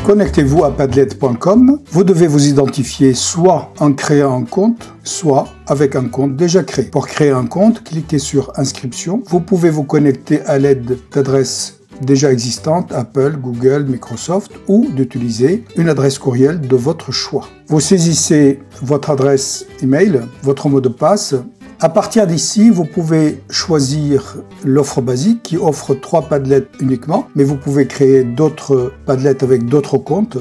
Connectez-vous à Padlet.com. Vous devez vous identifier soit en créant un compte, soit avec un compte déjà créé. Pour créer un compte, cliquez sur Inscription. Vous pouvez vous connecter à l'aide d'adresses déjà existantes, Apple, Google, Microsoft, ou d'utiliser une adresse courriel de votre choix. Vous saisissez votre adresse email, votre mot de passe. À partir d'ici, vous pouvez choisir l'offre basique qui offre 3 Padlets uniquement, mais vous pouvez créer d'autres Padlets avec d'autres comptes.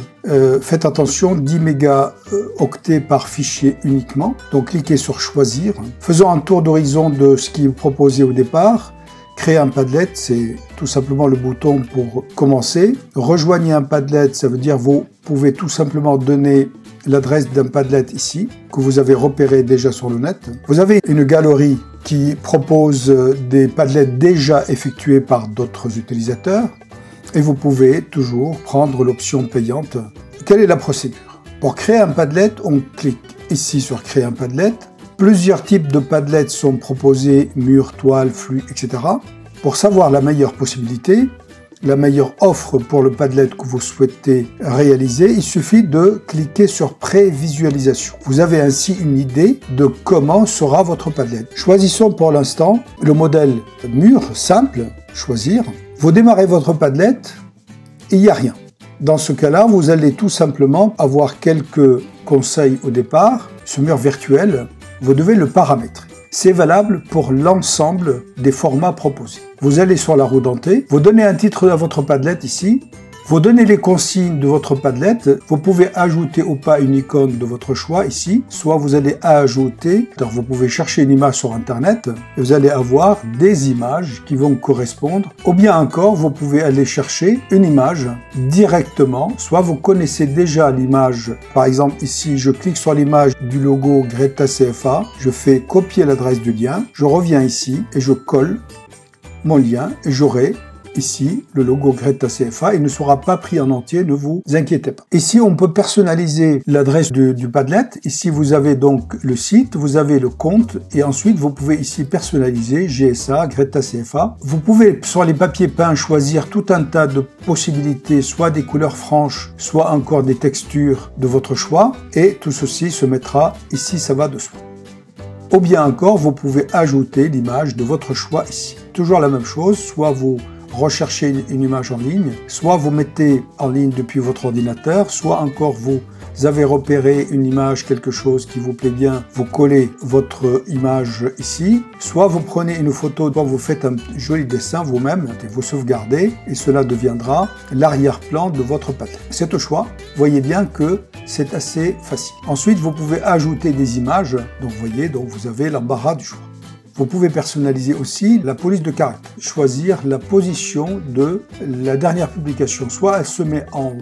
Faites attention, 10 mégaoctets par fichier uniquement. Donc cliquez sur Choisir. Faisons un tour d'horizon de ce qui est proposé au départ. Créer un Padlet, c'est tout simplement le bouton pour commencer. Rejoignez un Padlet, ça veut dire vous pouvez tout simplement donner l'adresse d'un Padlet ici, que vous avez repéré déjà sur le net. Vous avez une galerie qui propose des Padlets déjà effectués par d'autres utilisateurs et vous pouvez toujours prendre l'option payante. Quelle est la procédure? Pour créer un Padlet, on clique ici sur Créer un Padlet. Plusieurs types de Padlets sont proposés, mur, toile, flux, etc. Pour savoir la meilleure possibilité, la meilleure offre pour le Padlet que vous souhaitez réaliser, il suffit de cliquer sur Prévisualisation. Vous avez ainsi une idée de comment sera votre Padlet. Choisissons pour l'instant le modèle mur, simple, choisir. Vous démarrez votre Padlet et il n'y a rien. Dans ce cas-là, vous allez tout simplement avoir quelques conseils au départ. Ce mur virtuel, vous devez le paramétrer. C'est valable pour l'ensemble des formats proposés. Vous allez sur la roue dentée, vous donnez un titre à votre Padlet ici, vous donnez les consignes de votre Padlet, vous pouvez ajouter ou pas une icône de votre choix ici, soit vous allez ajouter, alors vous pouvez chercher une image sur internet et vous allez avoir des images qui vont correspondre, ou bien encore vous pouvez aller chercher une image directement, soit vous connaissez déjà l'image, par exemple ici je clique sur l'image du logo Greta CFA, je fais copier l'adresse du lien, je reviens ici et je colle mon lien et j'aurai ici, le logo Greta CFA, il ne sera pas pris en entier, ne vous inquiétez pas. Ici, on peut personnaliser l'adresse du Padlet. Ici, vous avez donc le site, vous avez le compte, et ensuite, vous pouvez ici personnaliser GSA, Greta CFA. Vous pouvez, sur les papiers peints, choisir tout un tas de possibilités, soit des couleurs franches, soit encore des textures de votre choix, et tout ceci se mettra ici, ça va de soi. Ou bien encore, vous pouvez ajouter l'image de votre choix ici. Toujours la même chose, soit vous recherchez une image en ligne, soit vous mettez en ligne depuis votre ordinateur, soit encore vous avez repéré une image, quelque chose qui vous plaît bien, vous collez votre image ici, soit vous prenez une photo, soit vous faites un joli dessin vous-même, vous sauvegardez et cela deviendra l'arrière-plan de votre Padlet. C'est au choix, voyez bien que c'est assez facile. Ensuite, vous pouvez ajouter des images, donc vous voyez, donc vous avez l'embarras du choix. Vous pouvez personnaliser aussi la police de caractère. Choisir la position de la dernière publication. Soit elle se met en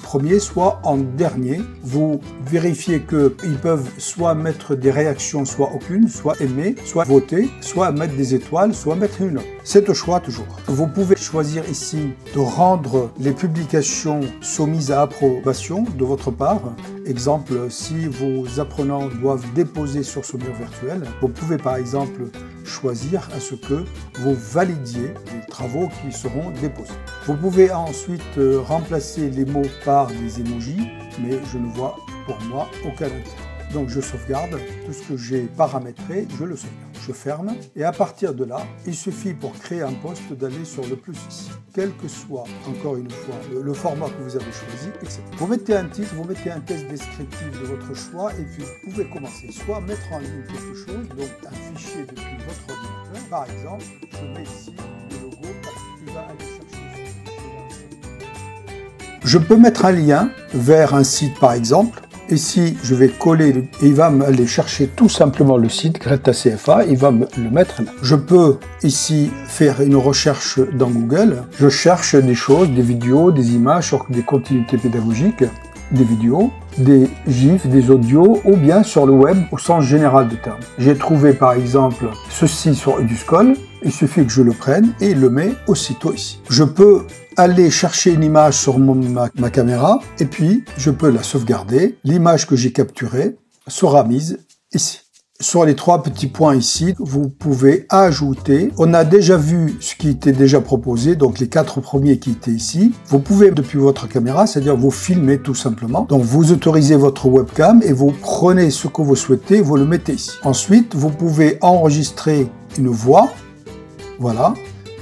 premier, soit en dernier. Vous vérifiez qu'ils peuvent soit mettre des réactions, soit aucune, soit aimer, soit voter, soit mettre des étoiles, soit mettre une note. C'est au choix toujours. Vous pouvez choisir ici de rendre les publications soumises à approbation de votre part. Exemple, si vos apprenants doivent déposer sur ce mur virtuel, vous pouvez par exemple choisir à ce que vous validiez les travaux qui seront déposés. Vous pouvez ensuite remplacer les mots par des emojis, mais je ne vois pour moi aucun intérêt. Donc je sauvegarde, tout ce que j'ai paramétré, je le sauvegarde. Je ferme et à partir de là, il suffit pour créer un post d'aller sur le plus ici. Quel que soit, encore une fois, le format que vous avez choisi, etc. Vous mettez un titre, vous mettez un texte descriptif de votre choix et puis vous pouvez commencer. Soit mettre en ligne quelque chose, donc un fichier depuis votre ordinateur. Par exemple, je mets ici le logo qui va aller chercher. Je peux mettre un lien vers un site par exemple. Ici, je vais coller et il va aller chercher tout simplement le site Greta CFA, il va me le mettre là. Je peux ici faire une recherche dans Google. Je cherche des choses, des vidéos, des images sur des continuités pédagogiques, des vidéos, des gifs, des audios ou bien sur le web au sens général du terme. J'ai trouvé par exemple ceci sur Eduscol, il suffit que je le prenne et le mets aussitôt ici. Je peux aller chercher une image sur ma caméra et puis je peux la sauvegarder. L'image que j'ai capturée sera mise ici. sur les 3 petits points ici, vous pouvez ajouter. On a déjà vu ce qui était déjà proposé, donc les 4 premiers qui étaient ici. Vous pouvez, depuis votre caméra, c'est-à-dire vous filmez tout simplement. Donc vous autorisez votre webcam et vous prenez ce que vous souhaitez, vous le mettez ici. Ensuite, vous pouvez enregistrer une voix. Voilà,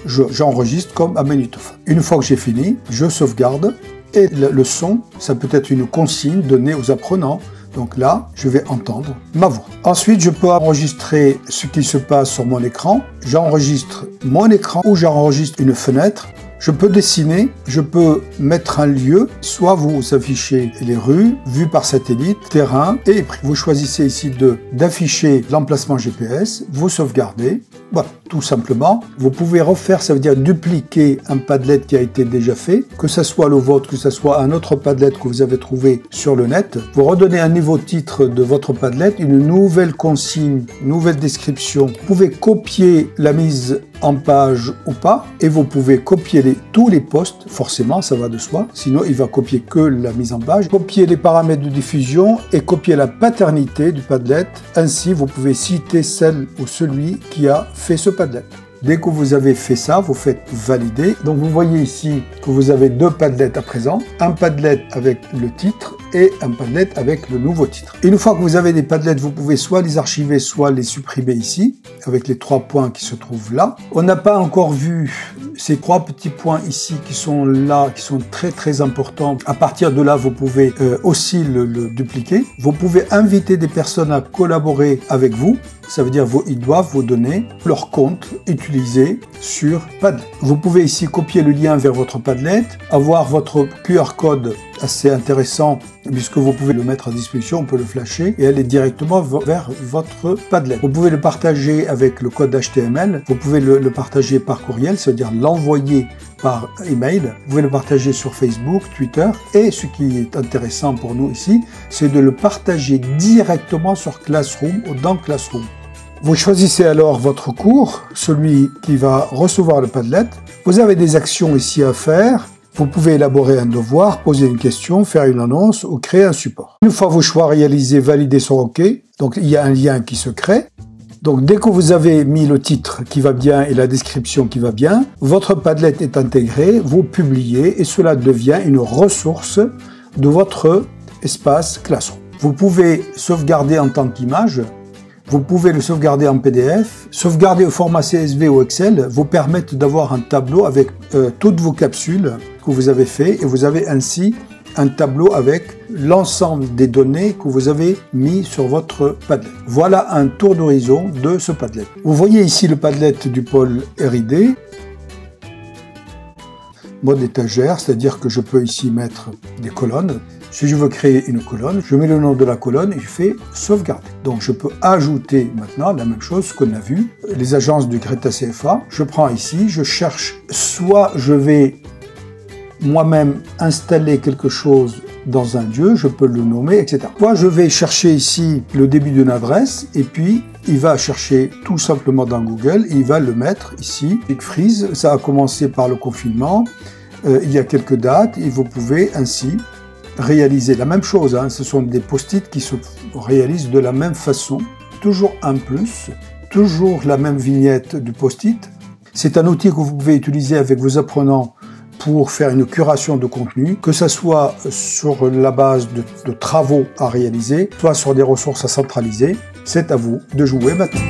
j'enregistre comme un magnétophone. Une fois que j'ai fini, je sauvegarde. Et le son, ça peut être une consigne donnée aux apprenants. Donc là, je vais entendre ma voix. Ensuite, je peux enregistrer ce qui se passe sur mon écran. J'enregistre mon écran ou j'enregistre une fenêtre. Je peux dessiner, je peux mettre un lieu, soit vous affichez les rues, vues par satellite, terrain, et vous choisissez ici d'afficher l'emplacement GPS, vous sauvegardez, voilà, tout simplement. Vous pouvez refaire, ça veut dire dupliquer un Padlet qui a été déjà fait, que ce soit le vôtre, que ce soit un autre Padlet que vous avez trouvé sur le net. Vous redonnez un nouveau titre de votre Padlet, une nouvelle consigne, nouvelle description. Vous pouvez copier la mise en page ou pas, et vous pouvez copier tous les posts, forcément ça va de soi, sinon il va copier que la mise en page, copier les paramètres de diffusion et copier la paternité du Padlet. Ainsi vous pouvez citer celle ou celui qui a fait ce Padlet. Dès que vous avez fait ça, vous faites valider. Donc vous voyez ici que vous avez 2 Padlets à présent, un Padlet avec le titre et un Padlet avec le nouveau titre. Une fois que vous avez des Padlets, vous pouvez soit les archiver, soit les supprimer ici, avec les 3 points qui se trouvent là. On n'a pas encore vu ces 3 petits points ici qui sont là, qui sont très importants. À partir de là, vous pouvez aussi le dupliquer. Vous pouvez inviter des personnes à collaborer avec vous. Ça veut dire qu'ils doivent vous donner leur compte utilisé sur Padlet. Vous pouvez ici copier le lien vers votre Padlet, avoir votre QR code assez intéressant puisque vous pouvez le mettre à disposition, on peut le flasher et aller directement vers votre Padlet. Vous pouvez le partager avec le code HTML, vous pouvez le partager par courriel, c'est-à-dire l'envoyer par email, vous pouvez le partager sur Facebook, Twitter, et ce qui est intéressant pour nous ici, c'est de le partager directement sur Classroom ou dans Classroom. Vous choisissez alors votre cours, celui qui va recevoir le Padlet. Vous avez des actions ici à faire. Vous pouvez élaborer un devoir, poser une question, faire une annonce ou créer un support. Une fois vos choix réalisés, validés sont OK. Donc il y a un lien qui se crée. Donc dès que vous avez mis le titre qui va bien et la description qui va bien, votre Padlet est intégré, vous publiez et cela devient une ressource de votre espace Classroom. Vous pouvez sauvegarder en tant qu'image. Vous pouvez le sauvegarder en PDF. Sauvegarder au format CSV ou Excel vous permettent d'avoir un tableau avec toutes vos capsules que vous avez fait et vous avez ainsi un tableau avec l'ensemble des données que vous avez mis sur votre Padlet. Voilà un tour d'horizon de ce Padlet. Vous voyez ici le Padlet du pôle R&D. Mode étagère, c'est-à-dire que je peux ici mettre des colonnes. Si je veux créer une colonne, je mets le nom de la colonne et je fais sauvegarder. Donc je peux ajouter maintenant la même chose qu'on a vu, les agences du Greta CFA. Je prends ici, je cherche, soit je vais moi-même installer quelque chose dans un lieu, je peux le nommer, etc. Soit je vais chercher ici le début d'une adresse et puis il va chercher tout simplement dans Google et il va le mettre ici. Big Freeze, ça a commencé par le confinement, il y a quelques dates et vous pouvez ainsi réaliser la même chose. Ce sont des post-it qui se réalisent de la même façon, toujours un plus, toujours la même vignette du post-it. C'est un outil que vous pouvez utiliser avec vos apprenants pour faire une curation de contenu, que ce soit sur la base de travaux à réaliser, soit sur des ressources à centraliser. C'est à vous de jouer maintenant.